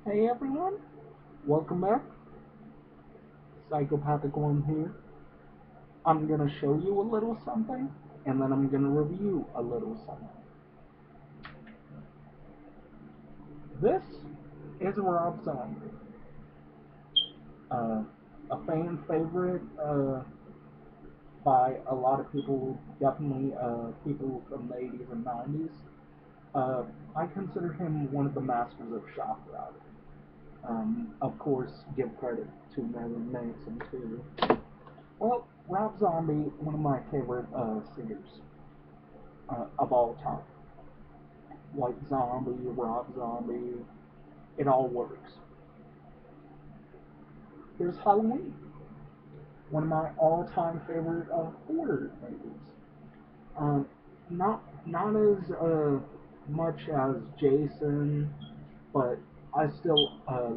Hey everyone, welcome back. Psychopath1 here. I'm gonna show you a little something, and then I'm gonna review a little something. This is Rob Zombie, uh, a fan favorite by a lot of people, definitely people from the 80s and 90s. I consider him one of the masters of shock value. Of course, give credit to Marilyn Manson too. Well, Rob Zombie, one of my favorite singers of all time. White Zombie, Rob Zombie, it all works. Here's Halloween, one of my all-time favorite horror movies. Um, not as much as Jason, but I still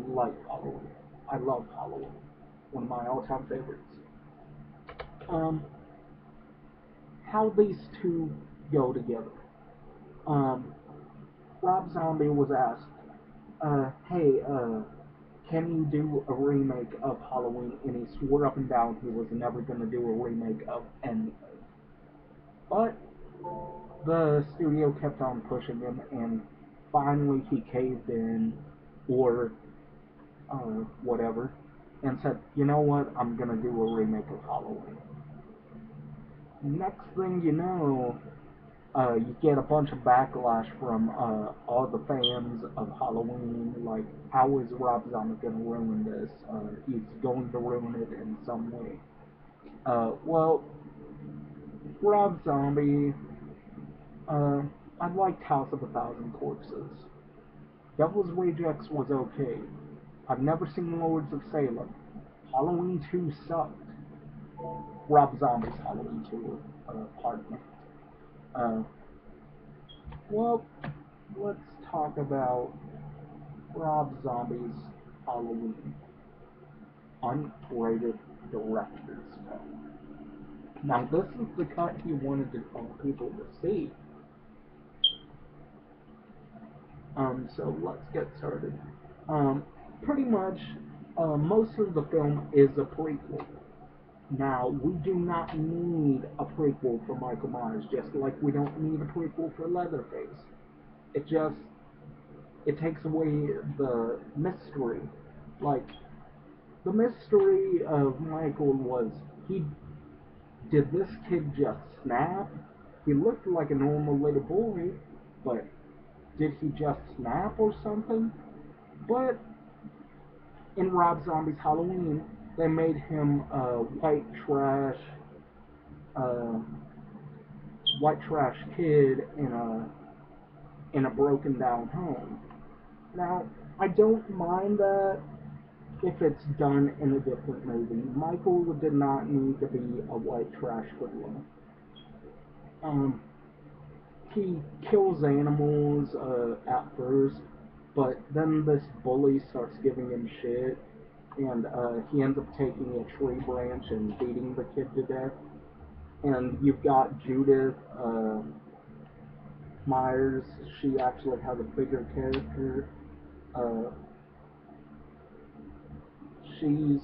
like Halloween. I love Halloween, one of my all-time favorites. Um, how these two go together. Um, Rob Zombie was asked, "Hey, can you do a remake of Halloween?" And he swore up and down he was never going to do a remake of anything. But the studio kept on pushing him, and finally he caved in, or whatever, and said, "You know what? I'm going to do a remake of Halloween." Next thing you know, you get a bunch of backlash from all the fans of Halloween. Like, how is Rob Zombie going to ruin this? He's going to ruin it in some way. Well, Rob Zombie, uh, I liked House of a Thousand Corpses. Devil's Rejects was okay. I've never seen Lords of Salem. Halloween 2 sucked. Rob Zombie's Halloween 2, pardon me. Uh, well, let's talk about Rob Zombie's Halloween, unrated director's cut. Now, this is the cut he wanted to all people to see. So let's get started. Um, Pretty much, most of the film is a prequel. Now, we do not need a prequel for Michael Myers, just like we don't need a prequel for Leatherface. It just, it takes away the mystery. Like, the mystery of Michael was, he did this kid just snap? He looked like a normal little boy, but did he just snap or something? But in Rob Zombie's Halloween, they made him a uh, white trash kid in a broken down home. Now, I don't mind that if it's done in a different movie. Michael did not need to be a white trash hoodlum. Um, he kills animals at first, but then this bully starts giving him shit, and he ends up taking a tree branch and beating the kid to death. And you've got Judith Myers. She actually has a bigger character. Uh, she's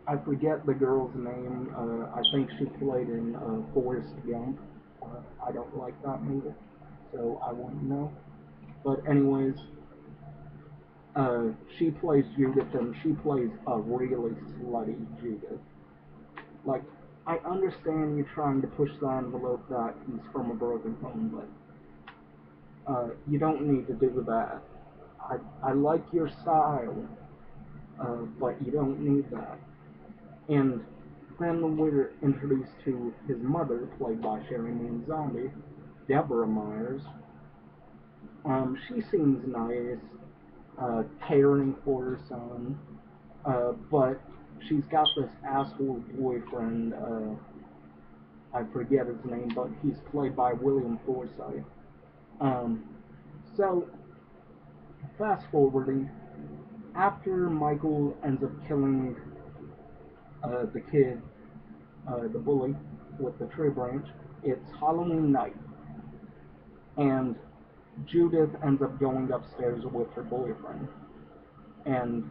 I forget the girl's name. I think she played in Forrest Gump. I don't like that movie, so I wouldn't know. But anyways, she plays Judith, and she plays a really slutty Judith. Like, I understand you're trying to push the envelope that he's from a broken home, but you don't need to do that. I like your style, but you don't need that. And then we're introduced to his mother, played by Sherry Moon Zombie, Deborah Myers. She seems nice, caring for her son, but she's got this asshole boyfriend. I forget his name, but he's played by William Forsythe. Um, so, fast forwarding, after Michael ends up killing the kid, the bully, with the tree branch, it's Halloween night. And Judith ends up going upstairs with her boyfriend, and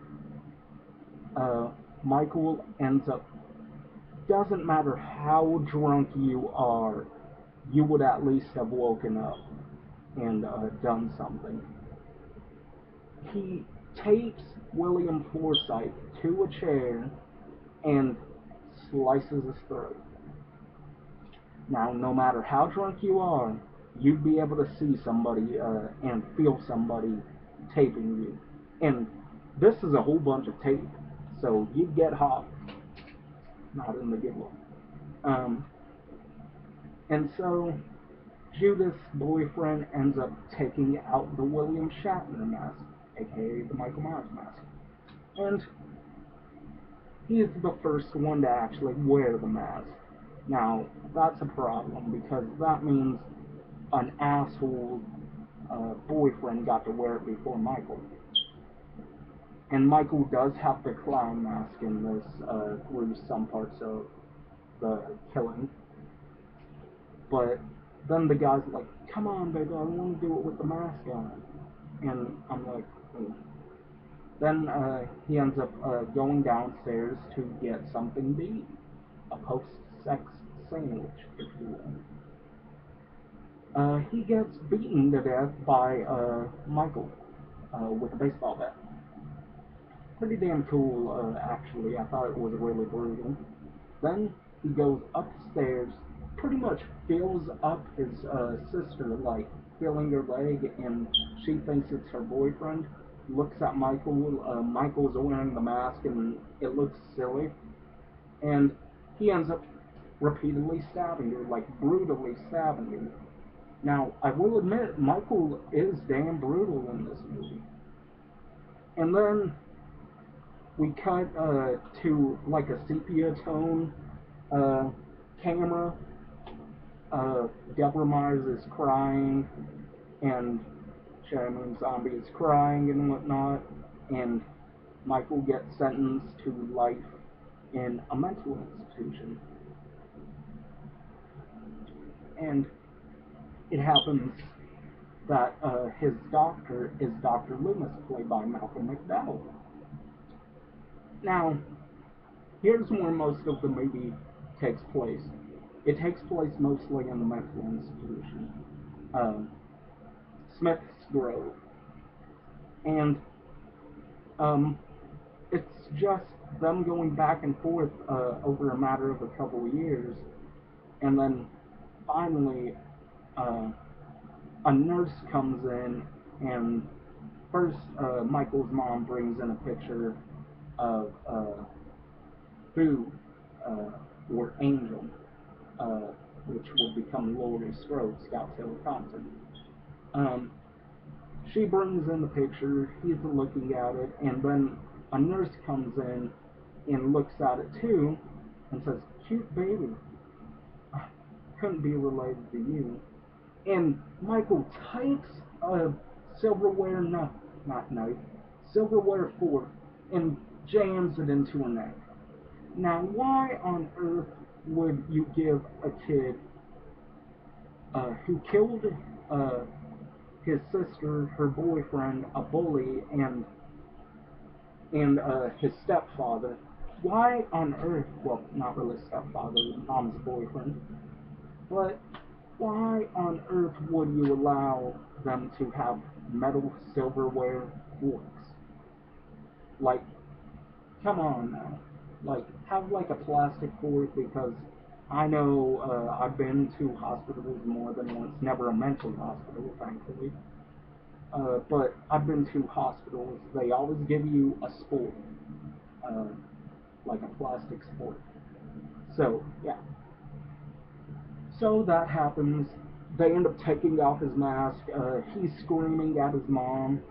uh, Michael ends up. Doesn't matter how drunk you are, you would at least have woken up and done something. He tapes William Forsythe to a chair and slices his throat. Now, no matter how drunk you are, you'd be able to see somebody and feel somebody taping you. And this is a whole bunch of tape, so you'd get hot, not in the good way. Um, and so Judith's boyfriend ends up taking out the William Shatner mask, aka the Michael Myers mask. And he's the first one to actually wear the mask. Now, that's a problem because that means an asshole boyfriend got to wear it before Michael. And Michael does have the clown mask in this through some parts of the killing. But then the guy's like, come on, baby, I want to do it with the mask on. And I'm like, oh. Then he ends up going downstairs to get something to eat. A post-sex sandwich, if you will. He gets beaten to death by Michael with a baseball bat. Pretty damn cool, actually. I thought it was really brutal. Then he goes upstairs, pretty much fills up his sister, like feeling her leg, and she thinks it's her boyfriend. Looks at Michael. Michael's wearing the mask, and it looks silly. And he ends up repeatedly stabbing her, like brutally stabbing her. Now, I will admit, Michael is damn brutal in this movie. And then we cut to like a sepia tone uh, camera. Deborah Myers is crying, and Shaman Zombie is crying and whatnot, and Michael gets sentenced to life in a mental institution. And it happens that his doctor is Dr. Loomis, played by Malcolm McDowell. Now, here's where most of the movie takes place. It takes place mostly in the mental institution, um, Smith's Grove, and um, it's just them going back and forth over a matter of a couple of years, and then finally uh, a nurse comes in, and first Michael's mom brings in a picture of Boo, or Angel, uh, which would become Laurie Strode, Scout Taylor-Compton. Um, she brings in the picture, he's looking at it, and then a nurse comes in and looks at it too and says, cute baby, couldn't be related to you. And Michael takes a silverware not knife, silverware fork and jams it into her neck. Now, why on earth would you give a kid who killed uh, his sister, her boyfriend, a bully, and his stepfather? Why on earth? Well, not really stepfather, mom's boyfriend. But why on earth would you allow them to have metal silverware forks? Like, come on now. Like, have like a plastic fork, because I know I've been to hospitals more than once. Never a mental hospital, thankfully. But I've been to hospitals. They always give you a sport, uh, like a plastic sport. So, yeah. So that happens. They end up taking off his mask. He's screaming at his mom,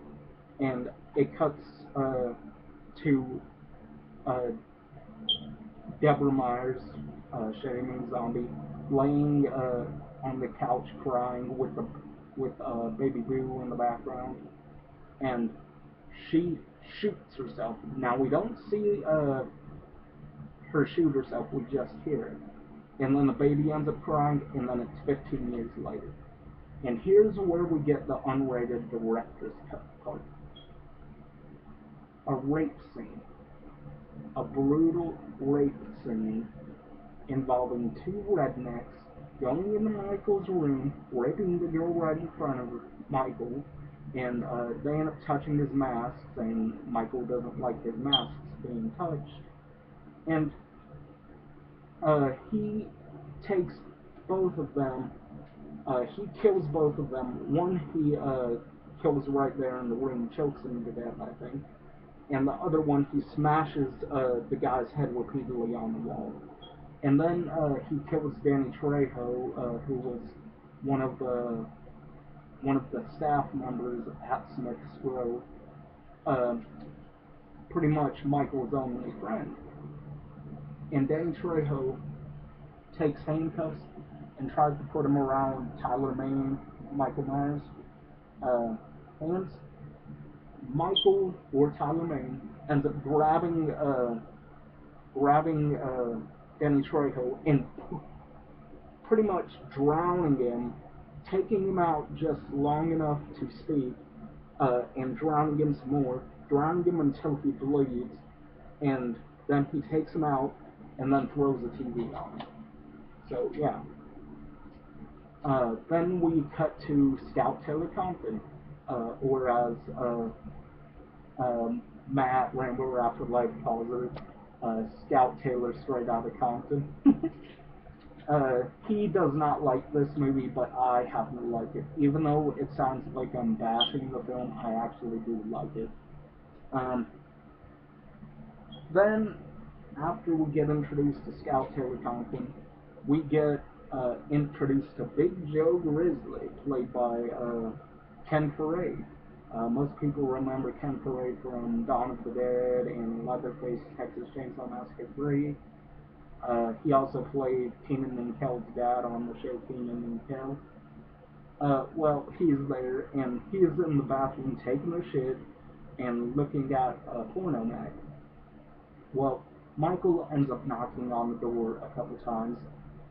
and it cuts to uh, Deborah Myers, Shaman Zombie, laying on the couch crying with Baby Boo in the background, and she shoots herself. Now we don't see her shoot herself; we just hear it. And then the baby ends up crying, and then it's 15 years later. And here's where we get the unrated director's cut part. A rape scene. A brutal rape scene involving two rednecks going into Michael's room, raping the girl right in front of Michael, and they end up touching his masks, and Michael doesn't like his masks being touched. And he takes both of them. He kills both of them. One he kills right there in the room, chokes him to death, I think. And the other one he smashes the guy's head repeatedly on the wall. And then he kills Danny Trejo, who was one of the staff members at Smith's Grove, uh, pretty much Michael's only friend. And Danny Trejo takes handcuffs and tries to put him around Tyler Mane, Michael Myers' hands. Michael or Tyler Mane ends up grabbing Danny Trejo and pretty much drowning him, taking him out just long enough to speak, and drowning him some more, drowning him until he bleeds, and then he takes him out and then throws the TV on him. So, yeah. Then we cut to Scout Taylor-Compton, or as Matt Rambo Afterlife calls her, Scout Taylor straight out of Compton. He does not like this movie, but I happen to like it. Even though it sounds like I'm bashing the film, I actually do like it. Um, then, after we get introduced to Scout Taylor-Compton, we get introduced to Big Joe Grizzly, played by Ken Foree. Most people remember Ken Foree from Dawn of the Dead and Leatherface Texas Chainsaw Massacre 3. He also played Kenan and Kel's dad on the show Kenan and Kel. Well, he's there, and he is in the bathroom taking a shit and looking at a porno mag. Well, Michael ends up knocking on the door a couple times,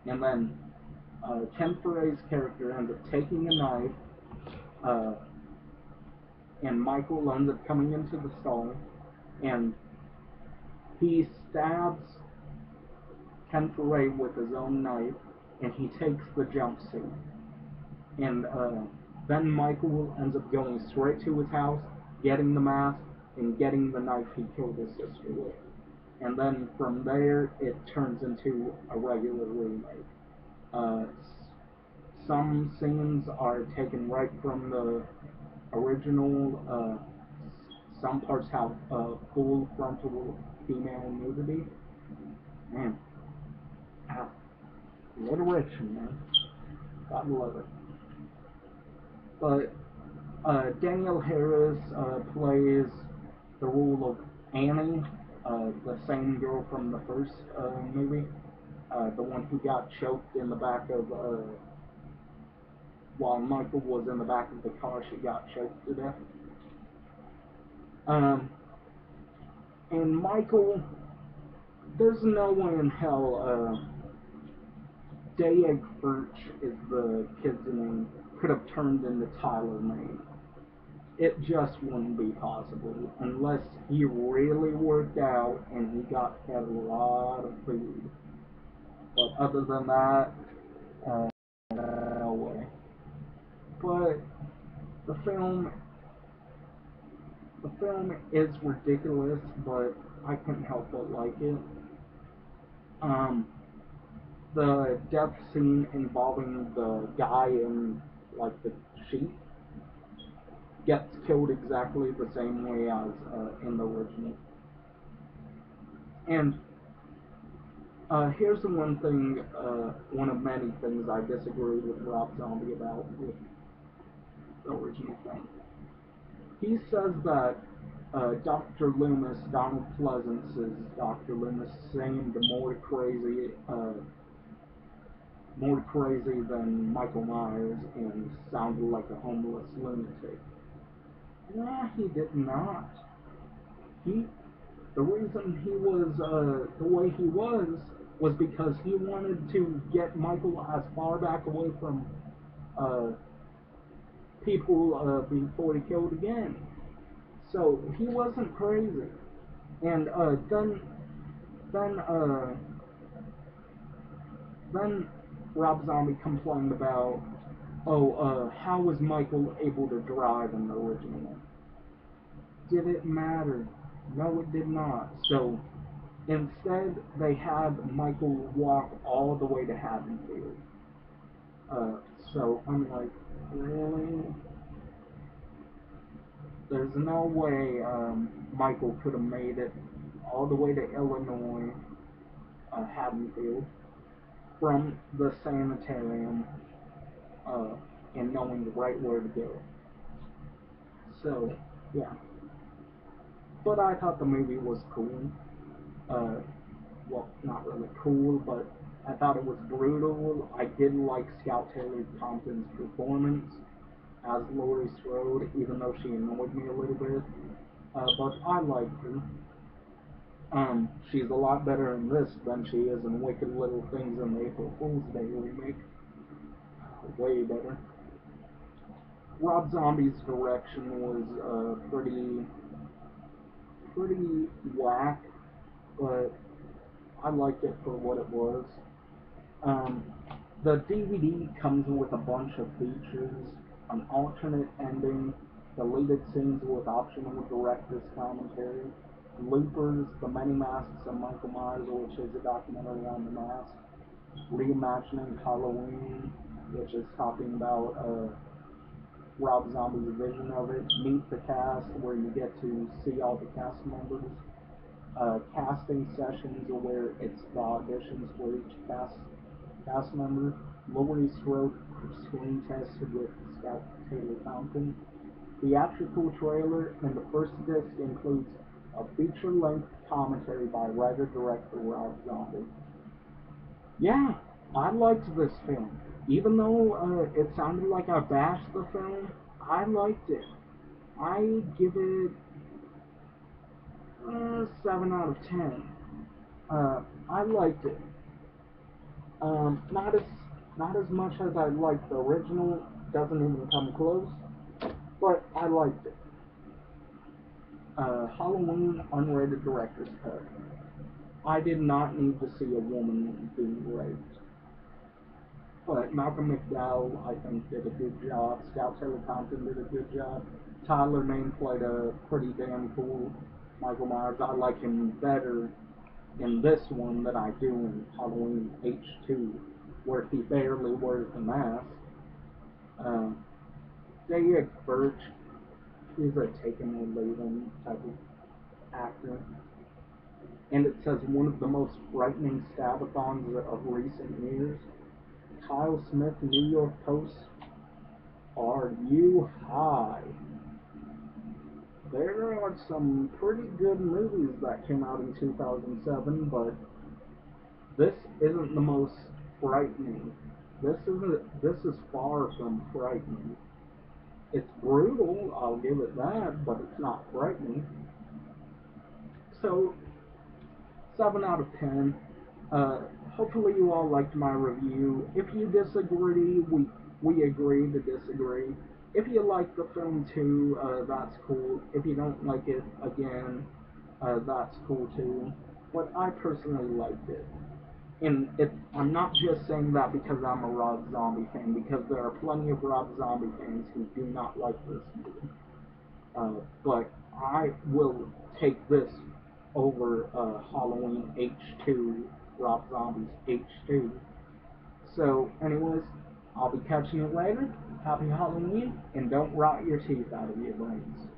and then Ken Foree's character ends up taking a knife, uh, and Michael ends up coming into the stall, and he stabs Ken Foree with his own knife, and he takes the jumpsuit. And then Michael ends up going straight to his house, getting the mask, and getting the knife he killed his sister with. And then from there, it turns into a regular remake. Uh, some scenes are taken right from the original. Some parts have full frontal female nudity. Man, alliteration, man. Gotta love it. But Danielle Harris plays the role of Annie, the same girl from the first movie, the one who got choked in the back of, while Michael was in the back of the car, she got choked to death. Um, and Michael, there's no way in hell Day Birch is the kid's name, could have turned into Tyler Mane. It just wouldn't be possible unless he really worked out and he got fed a lot of food. But other than that, no way. But the film, the film is ridiculous, but I couldn't help but like it. Um, the death scene involving the guy in like the sheep gets killed exactly the same way as in the original. And here's the one thing, one of many things I disagree with Rob Zombie about with the original film. He says that Dr. Loomis, Donald Pleasance's Dr. Loomis, seemed more crazy than Michael Myers and sounded like a homeless lunatic. Nah, he did not. He, the reason he was the way he was because he wanted to get Michael as far back away from uh, people before he killed again. So he wasn't crazy. And then uh, then Rob Zombie complained about, oh, how was Michael able to drive in the original one? Did it matter? No, it did not. So instead, they had Michael walk all the way to Haddonfield. Uh, so I'm like, really? There's no way Michael could have made it all the way to Illinois, Haddonfield, from the sanitarium, uh, and knowing right where to go. So, yeah. But I thought the movie was cool. Uh, well, not really cool, but I thought it was brutal. I did like Scout Taylor-Compton's performance as Laurie Strode, even though she annoyed me a little bit. But I liked her. She's a lot better in this than she is in Wicked Little Things in the April Fool's Day remake. Way better. Rob Zombie's direction was pretty whack, but I liked it for what it was. Um, the DVD comes with a bunch of features, an alternate ending, deleted scenes with optional director's commentary, Loopers, The Many Masks of Michael Myers, which is a documentary on the mask, Reimagining Halloween, which is talking about Rob Zombie's vision of it, Meet the Cast, where you get to see all the cast members, casting sessions where it's the auditions for each cast member. Laurie Strode screen tested with Scout Taylor-Compton. Theatrical trailer and the first disc includes a feature-length commentary by writer-director Rob Zombie. Yeah, I liked this film. Even though it sounded like I bashed the film, I liked it. I give it 7 out of 10. I liked it. Not as much as I liked the original. Doesn't even come close. But I liked it. Halloween unrated director's cut. I did not need to see a woman being raped. But Malcolm McDowell, I think, did a good job. Scout Taylor-Compton did a good job. Tyler Mane played a pretty damn cool Michael Myers. I like him better in this one than I do in Halloween H2, where he barely wears the mask. Um, Daya Birch, he's a taken or leave him type of actor. And it says one of the most frightening stabathons of recent years. Kyle Smith, New York Post, are you high? There are some pretty good movies that came out in 2007, but this isn't the most frightening. This is far from frightening. It's brutal, I'll give it that, but it's not frightening. So 7 out of 10. Uh, Hopefully you all liked my review. If you disagree, we agree to disagree. If you like the film too, that's cool. If you don't like it, again, that's cool too. But I personally liked it. And I'm not just saying that because I'm a Rob Zombie fan, because there are plenty of Rob Zombie fans who do not like this movie. But I will take this over Halloween H2, Rob Zombie's H2. So, anyways, I'll be catching you later. Happy Halloween, and don't rot your teeth out of your brains.